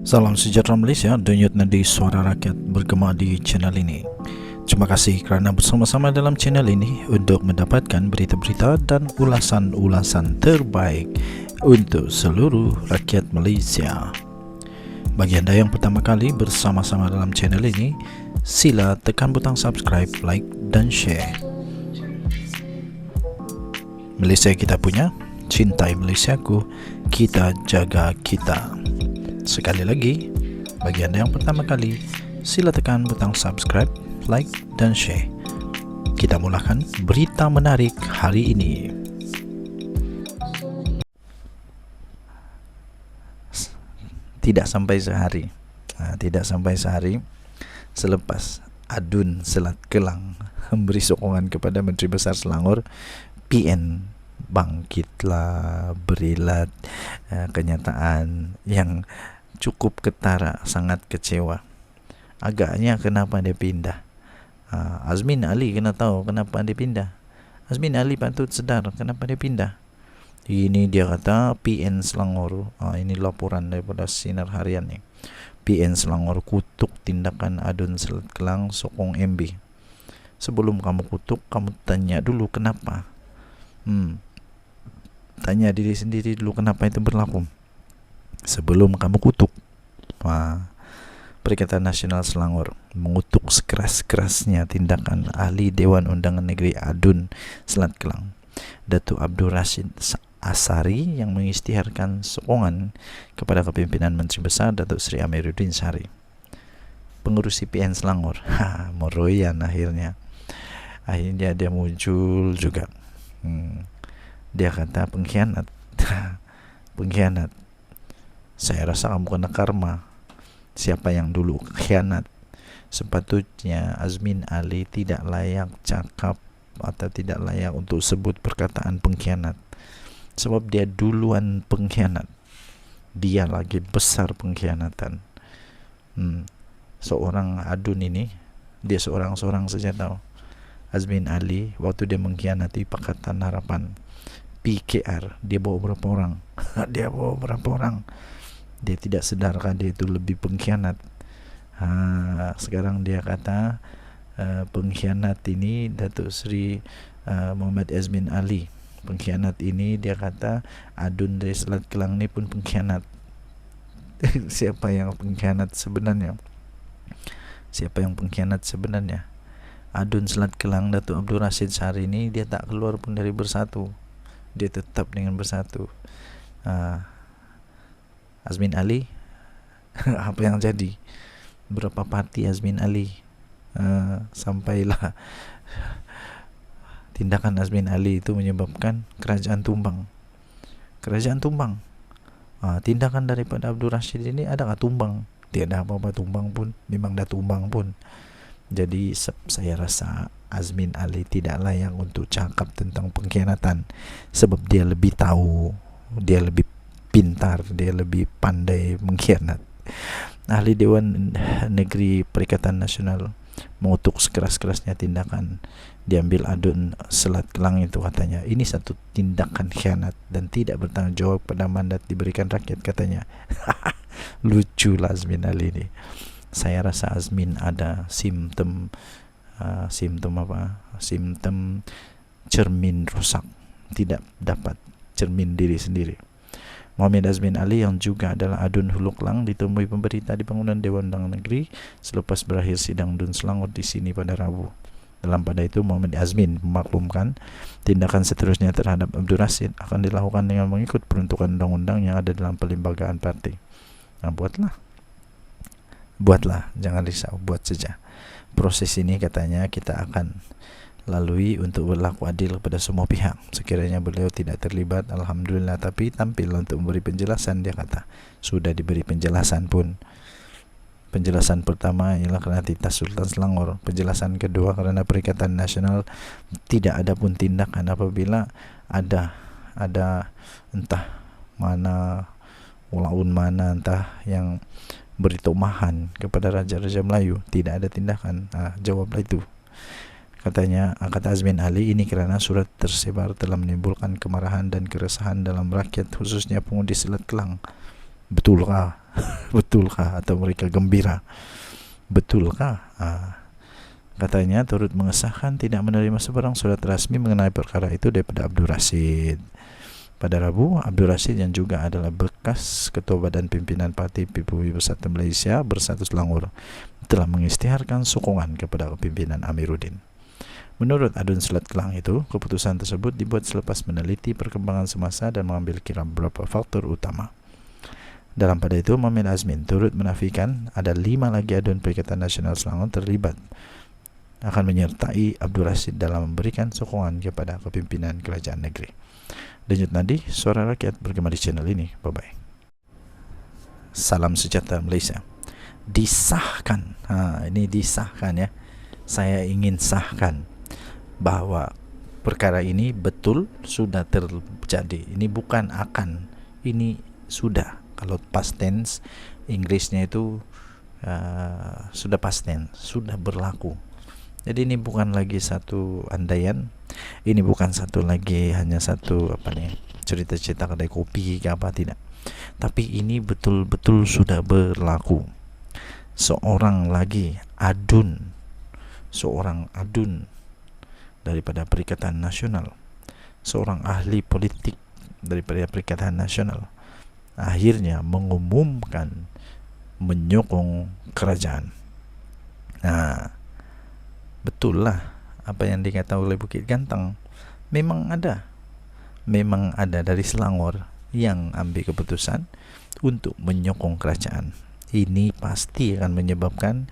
Salam sejahtera Malaysia, denyut nadi suara rakyat bergema di channel ini. Terima kasih kerana bersama-sama dalam channel ini untuk mendapatkan berita-berita dan ulasan-ulasan terbaik untuk seluruh rakyat Malaysia. Bagi anda yang pertama kali bersama-sama dalam channel ini, sila tekan butang subscribe, like dan share. Malaysia kita punya, cintai Malaysiaku, kita jaga kita. Sekali lagi, bagi anda yang pertama kali, sila tekan butang subscribe, like dan share. Kita mulakan berita menarik hari ini. Tidak sampai sehari selepas Adun Selat Kelang memberi sokongan kepada Menteri Besar Selangor, PN bangkitlah, berilah kenyataan yang cukup ketara, sangat kecewa. Agaknya kenapa dia pindah? Azmin Ali kena tahu kenapa dia pindah. Azmin Ali patut sedar kenapa dia pindah. Ini dia kata PN Selangor. Ini laporan daripada Sinar Harian ni. PN Selangor kutuk tindakan Adun Selat Kelang sokong MB. Sebelum kamu kutuk, kamu tanya dulu kenapa. Tanya diri sendiri dulu kenapa itu berlaku sebelum kamu kutuk. Perikatan Nasional Selangor mengutuk sekeras-kerasnya tindakan ahli Dewan Undangan Negeri Adun Selat Kelang, Datuk Abdul Rashid Asari, yang mengisytiharkan sokongan kepada kepimpinan Menteri Besar Datuk Seri Amiruddin Syari. Pengurusi PN Selangor meroyan akhirnya dia muncul juga. Dia kata pengkhianat. Pengkhianat. Saya rasa kamu kena karma. Siapa yang dulu khianat? Sepatutnya Azmin Ali tidak layak cakap atau tidak layak untuk sebut perkataan pengkhianat, sebab dia duluan pengkhianat. Dia lagi besar pengkhianatan. Seorang Adun ini, dia seorang-seorang saja tahu. Azmin Ali waktu dia mengkhianati Pakatan Harapan PKR, dia bawa berapa orang? Dia tidak sedarkah dia itu lebih pengkhianat? Sekarang dia kata pengkhianat ini Datuk Seri Muhammad Azmin Ali. Pengkhianat ini dia kata Adun dari Selat Kelang ni pun pengkhianat. Siapa yang pengkhianat sebenarnya? Adun Selat Kelang, Datuk Abdul Rashid Syari ini dia tak keluar pun dari Bersatu. Dia tetap dengan Bersatu. Azmin Ali apa yang jadi? Berapa parti Azmin Ali? Sampailah tindakan Azmin Ali itu menyebabkan kerajaan tumbang. Tindakan daripada Abdul Rashid ini adakah tumbang? Tiada apa-apa tumbang pun. Memang dah tumbang pun. Jadi saya rasa Azmin Ali tidak layak untuk cakap tentang pengkhianatan, sebab dia lebih tahu, dia lebih pintar, dia lebih pandai mengkhianat. Ahli Dewan Negeri Perikatan Nasional mengutuk sekeras-kerasnya tindakan diambil Adun Selat Kelang itu. Katanya ini satu tindakan khianat dan tidak bertanggung jawab pada mandat diberikan rakyat, katanya. Luculah Azmin Ali ini. Saya rasa Azmin ada simptom cermin rosak, tidak dapat cermin diri sendiri. Muhammad Azmin Ali yang juga adalah Adun Hulu Kelang ditemui pemberita di bangunan Dewan Undangan Negeri selepas berakhir sidang Dun Selangor di sini pada Rabu. Dalam pada itu, Muhammad Azmin memaklumkan tindakan seterusnya terhadap Abdul Rashid akan dilakukan dengan mengikut peruntukan undang-undang yang ada dalam perlembagaan parti. Buatlah, jangan risau, buat saja. Proses ini katanya kita akan lalui untuk berlaku adil kepada semua pihak. Sekiranya beliau tidak terlibat, alhamdulillah, tapi tampil untuk memberi penjelasan. Dia kata sudah diberi penjelasan pun. Penjelasan pertama ialah kerana Titah Sultan Selangor. Penjelasan kedua kerana Perikatan Nasional tidak ada pun tindakan apabila ada entah mana ulaun mana entah yang beri tomahan kepada Raja-Raja Melayu. Tidak ada tindakan. Jawablah itu. Kata Azmin Ali, ini kerana surat tersebar telah menimbulkan kemarahan dan keresahan dalam rakyat, khususnya pengundi Selat Kelang. Betulkah? Betulkah atau mereka gembira? Betulkah? Katanya turut mengesahkan tidak menerima sebarang surat rasmi mengenai perkara itu daripada Abdul Rashid. Pada Rabu, Abdul Rashid yang juga adalah bekas Ketua Badan Pimpinan Parti PBB Bersatu Malaysia Bersatu Selangor telah mengisytiharkan sokongan kepada kepimpinan Amiruddin. Menurut Adun Selat Kelang itu, keputusan tersebut dibuat selepas meneliti perkembangan semasa dan mengambil kira beberapa faktor utama. Dalam pada itu, Mohamad Azmin turut menafikan ada 5 lagi adun Perikatan Nasional Selangor terlibat akan menyertai Abdul Rashid dalam memberikan sokongan kepada kepimpinan kerajaan negeri. Lanjut nanti, Suara Rakyat bergema di channel ini. Bye-bye. Salam sejahtera Malaysia. Disahkan, ini disahkan ya. Saya ingin sahkan bahwa perkara ini betul sudah terjadi. Ini bukan akan, ini sudah. Kalau past tense, Inggrisnya itu sudah past tense, sudah berlaku. Jadi ini bukan lagi satu andaian, ini bukan satu lagi hanya satu cerita-cerita kedai kopi ke apa, tidak. Tapi ini betul-betul sudah berlaku. Seorang adun daripada Perikatan Nasional, seorang ahli politik daripada Perikatan Nasional, akhirnya mengumumkan menyokong kerajaan. Betul lah apa yang dikatakan oleh Bukit Gantang. Memang ada dari Selangor yang ambil keputusan untuk menyokong kerajaan. Ini pasti akan menyebabkan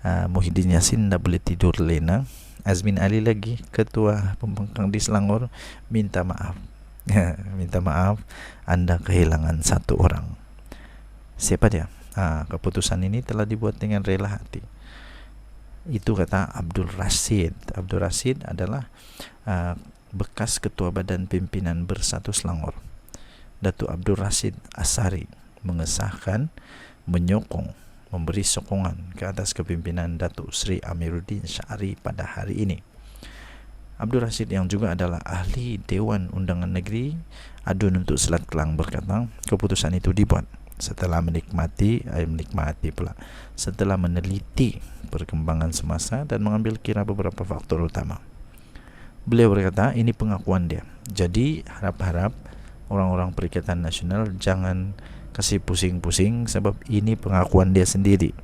Muhyiddin Yassin tak boleh tidur lena. Azmin Ali lagi, ketua pembangkang di Selangor, minta maaf. Minta maaf, anda kehilangan satu orang. Siapa dia? Keputusan ini telah dibuat dengan rela hati. Itu kata Abdul Rashid. Abdul Rashid adalah bekas Ketua Badan Pimpinan Bersatu Selangor. Datuk Abdul Rashid Asari mengesahkan, menyokong, memberi sokongan ke atas kepimpinan Datuk Seri Amiruddin Syari pada hari ini. Abdul Rashid yang juga adalah ahli Dewan Undangan Negeri Adun untuk Selat Kelang berkata, keputusan itu dibuat setelah setelah meneliti perkembangan semasa dan mengambil kira beberapa faktor utama. Beliau berkata, ini pengakuan dia. Jadi harap-harap orang-orang Perikatan Nasional jangan kasih pusing-pusing, sebab ini pengakuan dia sendiri.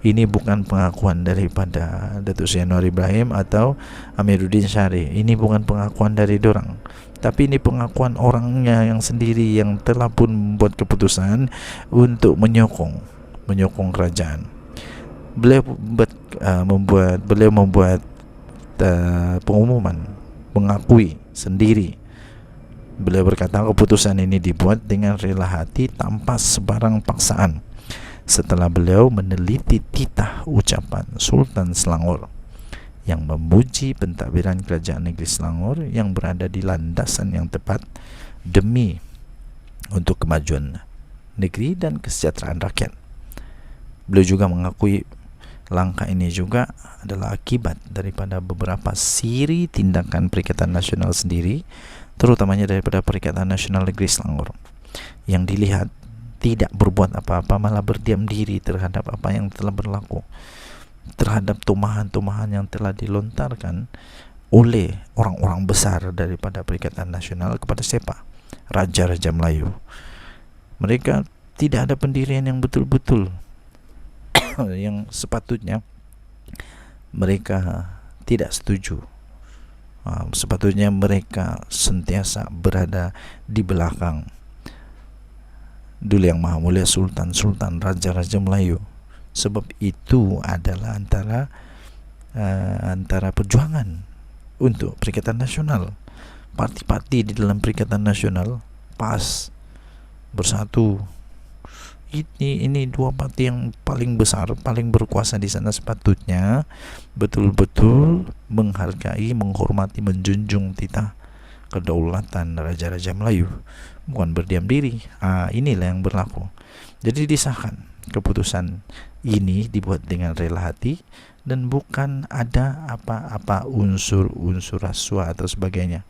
Ini bukan pengakuan daripada Datuk Seri Anwar Ibrahim atau Amiruddin Syari. Ini bukan pengakuan dari dorang, tapi ini pengakuan orangnya yang sendiri yang telah pun membuat keputusan untuk menyokong kerajaan. Beliau membuat pengumuman, mengakui sendiri. Beliau berkata keputusan ini dibuat dengan rela hati tanpa sebarang paksaan setelah beliau meneliti titah ucapan Sultan Selangor yang memuji pentadbiran Kerajaan Negeri Selangor yang berada di landasan yang tepat demi untuk kemajuan negeri dan kesejahteraan rakyat. Beliau juga mengakui langkah ini juga adalah akibat daripada beberapa siri tindakan Perikatan Nasional sendiri, terutamanya daripada Perikatan Nasional Negeri Selangor, yang dilihat tidak berbuat apa-apa, malah berdiam diri terhadap apa yang telah berlaku, terhadap tumahan-tumahan yang telah dilontarkan oleh orang-orang besar daripada Perikatan Nasional kepada siapa? Raja-raja Melayu. Mereka tidak ada pendirian yang betul-betul yang sepatutnya mereka tidak setuju. Sepatutnya mereka sentiasa berada di belakang Duli Yang Maha Mulia Sultan, Raja-Raja Melayu. Sebab itu adalah antara perjuangan untuk Perikatan Nasional. Parti-parti di dalam Perikatan Nasional, PAS, Bersatu, ini dua parti yang paling besar, paling berkuasa di sana, sepatutnya betul-betul menghargai, menghormati, menjunjung titah kedaulatan Raja-Raja Melayu, bukan berdiam diri. Inilah yang berlaku. Jadi disahkan keputusan ini dibuat dengan rela hati dan bukan ada apa-apa unsur-unsur rasuah atau sebagainya.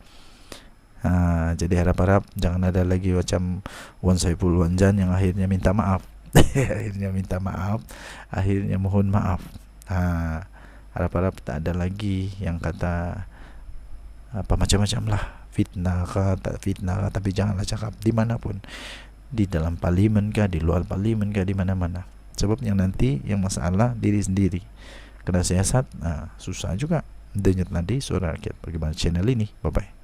Jadi harap-harap jangan ada lagi macam Wan Saiful Wanjan yang akhirnya minta maaf. Akhirnya minta maaf, akhirnya mohon maaf. Harap-harap tak ada lagi yang kata apa macam-macam lah, fitnah kah, tak fitnah kah, tapi janganlah cakap dimanapun, di dalam parlimen kah, di luar parlimen kah, di mana-mana. Sebab yang nanti yang masalah diri sendiri. Kena siasat, susah juga. Denyut nadi suara rakyat. Bagaimana channel ini? Bye bye.